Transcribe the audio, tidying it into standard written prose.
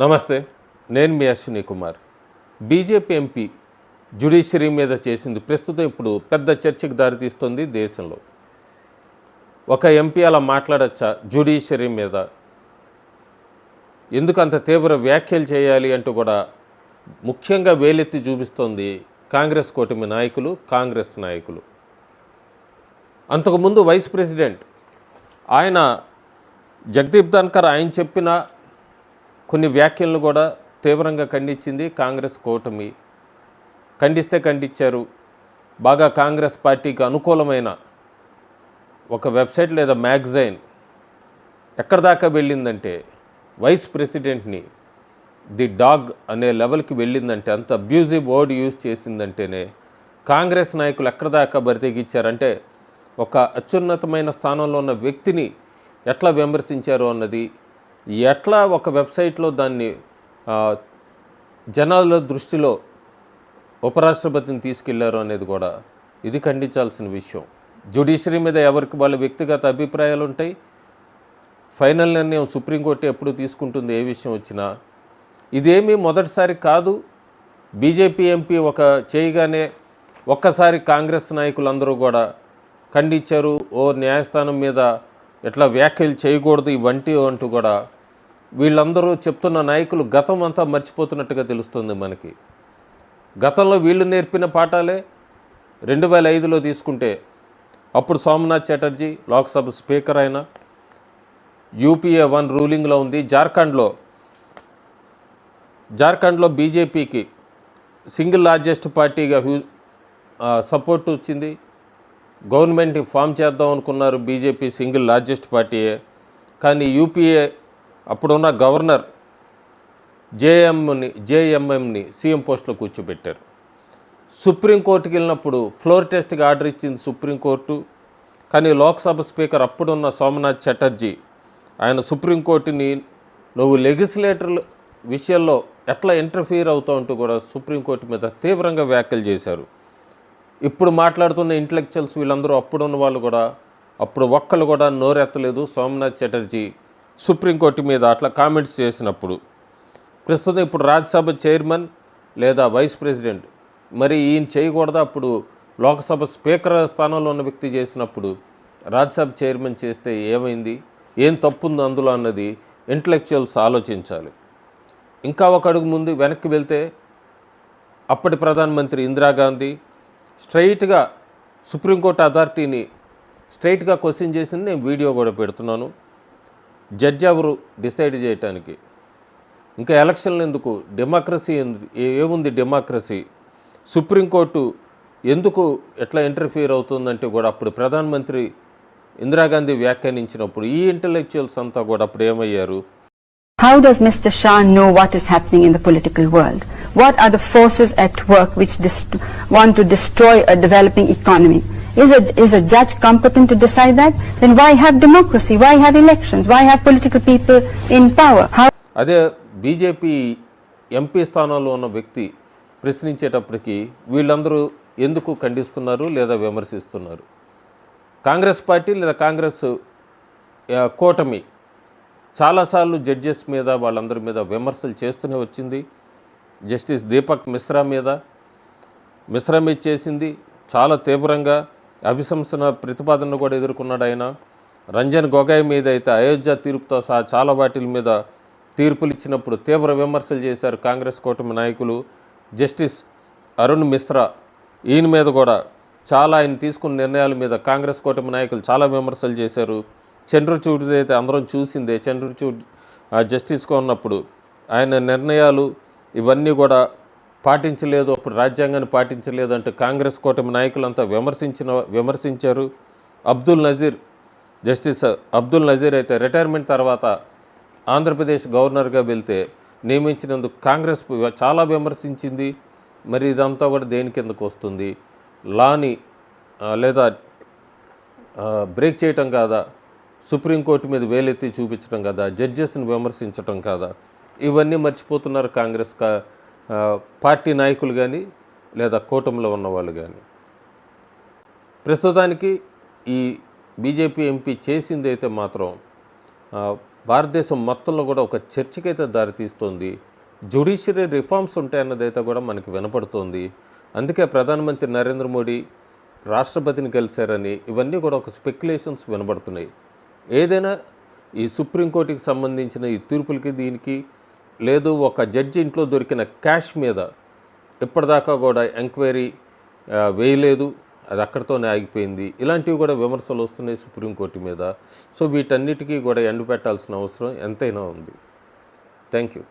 నమస్తే, నేను మీ Ashwini Kumar. BJP MP judiciary మీద చేసింది ప్రస్తుతం ఇప్పుడు పెద్ద చర్చకు దారితీస్తుంది దేశంలో. ఒక ఎంపీ అలా మాట్లాడచ్చా జ్యుడిషియరీ మీద? ఎందుకు అంత తీవ్ర వ్యాఖ్యలు చేయాలి అంటూ కూడా ముఖ్యంగా వేలెత్తి చూపిస్తోంది కాంగ్రెస్ కూటమి నాయకులు, కాంగ్రెస్ నాయకులు. అంతకుముందు వైస్ ప్రెసిడెంట్ ఆయన జగదీప్ ధన్కర్ ఆయన చెప్పిన కొన్ని వ్యాఖ్యలను కూడా తీవ్రంగా ఖండించింది కాంగ్రెస్ కూటమి. ఖండించారు. బాగా కాంగ్రెస్ పార్టీకి అనుకూలమైన ఒక వెబ్సైట్ లేదా మ్యాగజైన్ ఎక్కడి దాకా వెళ్ళిందంటే వైస్ ప్రెసిడెంట్ని ది డాగ్ అనే లెవెల్కి వెళ్ళిందంటే, అంత అబ్యూజివ్ వర్డ్ యూజ్ చేసిందంటేనే కాంగ్రెస్ నాయకులు ఎక్కడి దాకా బరితెగించారంటే ఒక అత్యున్నతమైన స్థానంలో ఉన్న వ్యక్తిని ఎట్లా విమర్శించారు అన్నది, ఎట్లా ఒక వెబ్సైట్లో దాన్ని జనాల దృష్టిలో ఉపరాష్ట్రపతిని తీసుకెళ్లారు అనేది కూడా ఇది ఖండించాల్సిన విషయం. జ్యుడిషియరీ మీద ఎవరికి వాళ్ళ వ్యక్తిగత అభిప్రాయాలు ఉంటాయి. ఫైనల్ నిర్ణయం సుప్రీంకోర్టు ఎప్పుడు తీసుకుంటుంది ఏ విషయం వచ్చినా. ఇదేమీ మొదటిసారి కాదు. బీజేపీ ఎంపీ ఒక చేయగానే ఒక్కసారి కాంగ్రెస్ నాయకులందరూ కూడా ఖండించారు. ఓ న్యాయస్థానం మీద ఎట్లా వ్యాఖ్యలు చేయకూడదు ఇవంటి అంటూ కూడా వీళ్ళందరూ చెప్తున్న నాయకులు గతం అంతా మర్చిపోతున్నట్టుగా తెలుస్తుంది మనకి. గతంలో వీళ్ళు నేర్పిన పాఠాలే 2005లో తీసుకుంటే అప్పుడు సోమనాథ్ చటర్జీ లోక్సభ స్పీకర్ అయిన యూపీఏ 1 రూలింగ్లో ఉంది. జార్ఖండ్లో బీజేపీకి సింగిల్ లార్జెస్ట్ పార్టీగా సపోర్ట్ వచ్చింది. గవర్నమెంట్ని ఫామ్ చేద్దాం అనుకున్నారు బీజేపీ, సింగిల్ లార్జెస్ట్ పార్టీయే. కానీ యూపీఏ అప్పుడున్న గవర్నర్ జేఎంఎంని సీఎం పోస్టులో కూర్చోబెట్టారు. సుప్రీంకోర్టుకి వెళ్ళినప్పుడు ఫ్లోర్ టెస్ట్కి ఆర్డర్ ఇచ్చింది సుప్రీంకోర్టు. కానీ లోక్సభ స్పీకర్ అప్పుడున్న సోమనాథ్ చటర్జీ ఆయన సుప్రీంకోర్టుని నువ్వు లెజిస్లేటర్ల విషయంలో ఎట్లా ఇంటర్ఫియర్ అవుతావు అంటూ కూడా సుప్రీంకోర్టు మీద తీవ్రంగా వ్యాఖ్యలు చేశారు. ఇప్పుడు మాట్లాడుతున్న ఇంటలెక్చువల్స్ వీళ్ళందరూ అప్పుడున్న వాళ్ళు కూడా అప్పుడు ఒక్కళ్ళు కూడా నోరెత్తలేదు. సోమనాథ్ చటర్జీ సుప్రీంకోర్టు మీద అట్లా కామెంట్స్ చేసినప్పుడు ప్రస్తుతం ఇప్పుడు రాజ్యసభ చైర్మన్ లేదా వైస్ ప్రెసిడెంట్ మరి ఈయన చేయకూడదా? అప్పుడు లోక్సభ స్పీకర్ స్థానంలో ఉన్న వ్యక్తి చేసినప్పుడు రాజ్యసభ చైర్మన్ చేస్తే ఏమైంది, ఏం తప్పుంది అందులో అన్నది ఇంటలెక్చువల్స్ ఆలోచించాలి. ఇంకా ఒక అడుగు ముందు వెనక్కి వెళ్తే అప్పటి ప్రధానమంత్రి ఇందిరాగాంధీ స్ట్రైట్గా సుప్రీంకోర్టు అథారిటీని స్ట్రైట్గా క్వశ్చన్ చేసింది. నేను వీడియో కూడా పెడుతున్నాను. జడ్జి ఎవరు డిసైడ్ చేయటానికి? ఇంకా ఎలక్షన్లు ఎందుకు? డెమోక్రసీ ఏముంది? డెమోక్రసీ సుప్రీంకోర్టు ఎందుకు ఎట్లా ఇంటర్ఫియర్ అవుతుందంటే కూడా అప్పుడు ప్రధానమంత్రి ఇందిరాగాంధీ వ్యాఖ్యానించినప్పుడు ఈ ఇంటలెక్చువల్స్ అంతా కూడా అప్పుడు ఏమయ్యారు? How does Mr. Shah know what is happening in the political world? What are the forces at work which want to destroy a developing economy? Is a judge competent to decide that? Then why have democracy? Why have elections? Why have political people in power? అదే BJP MP స్థానంలో ఉన్న వ్యక్తి ప్రశ్నించేటప్పటికి వీళ్ళందరూ ఎందుకు ఖండిస్తున్నారు లేదా విమర్శిస్తున్నారు? Congress party లేదా కాంగ్రెస్ కూటమి చాలాసార్లు జడ్జెస్ మీద వాళ్ళందరి మీద విమర్శలు చేస్తూనే వచ్చింది. జస్టిస్ దీపక్ మిశ్రా మీద చేసింది. చాలా తీవ్రంగా అభిశంసన ప్రతిపాదనను కూడా ఎదుర్కొన్నాడు ఆయన. రంజన్ గొగోయ్ మీద అయితే అయోధ్య తీర్పుతో సహా చాలా వాటిల మీద తీర్పులు ఇచ్చినప్పుడు తీవ్ర విమర్శలు చేశారు కాంగ్రెస్ కూటమి నాయకులు. జస్టిస్ అరుణ్ మిశ్రా ఈయన మీద కూడా చాలా ఆయన తీసుకున్న నిర్ణయాల మీద కాంగ్రెస్ కూటమి నాయకులు చాలా విమర్శలు చేశారు. చంద్రచూడ్ అయితే అందరం చూసిందే. చంద్రచూడ్ జస్టిస్గా ఉన్నప్పుడు ఆయన నిర్ణయాలు ఇవన్నీ కూడా పాటించలేదు, అప్పుడు రాజ్యాంగాన్ని పాటించలేదు అంటే కాంగ్రెస్ కూటమి నాయకులంతా విమర్శించారు. జస్టిస్ అబ్దుల్ నజీర్ అయితే రిటైర్మెంట్ తర్వాత ఆంధ్రప్రదేశ్ గవర్నర్గా వెళ్తే నియమించినందుకు కాంగ్రెస్ చాలా విమర్శించింది. మరి ఇదంతా కూడా దేని కిందకు వస్తుంది? లాని లేదా బ్రేక్ చేయటం కాదా? సుప్రీంకోర్టు మీద వేలెత్తి చూపించడం కదా? జడ్జెస్ని విమర్శించడం కాదా? ఇవన్నీ మర్చిపోతున్నారు కాంగ్రెస్ పార్టీ నాయకులు కానీ లేదా కూటమిలో ఉన్నవాళ్ళు కానీ. ప్రస్తుతానికి ఈ బీజేపీ ఎంపీ చేసింది అయితే మాత్రం భారతదేశం మొత్తంలో కూడా ఒక చర్చకైతే దారితీస్తుంది. జ్యుడిషియరీ రిఫార్మ్స్ ఉంటాయన్నదైతే కూడా మనకి వినపడుతోంది. అందుకే ప్రధానమంత్రి నరేంద్ర మోడీ రాష్ట్రపతిని కలిశారని ఇవన్నీ కూడా ఒక స్పెక్యులేషన్స్ వినబడుతున్నాయి. ఏదైనా ఈ సుప్రీంకోర్టుకి సంబంధించిన ఈ తీర్పులకి దీనికి లేదు, ఒక జడ్జి ఇంట్లో దొరికిన క్యాష్ మీద ఇప్పటిదాకా కూడా ఎంక్వైరీ వేయలేదు, అది అక్కడితోనే ఆగిపోయింది. ఇలాంటివి కూడా విమర్శలు వస్తున్నాయి సుప్రీంకోర్టు మీద. సో వీటన్నిటికీ కూడా ఎండ్ పెట్టాల్సిన అవసరం ఎంతైనా ఉంది. Thank you.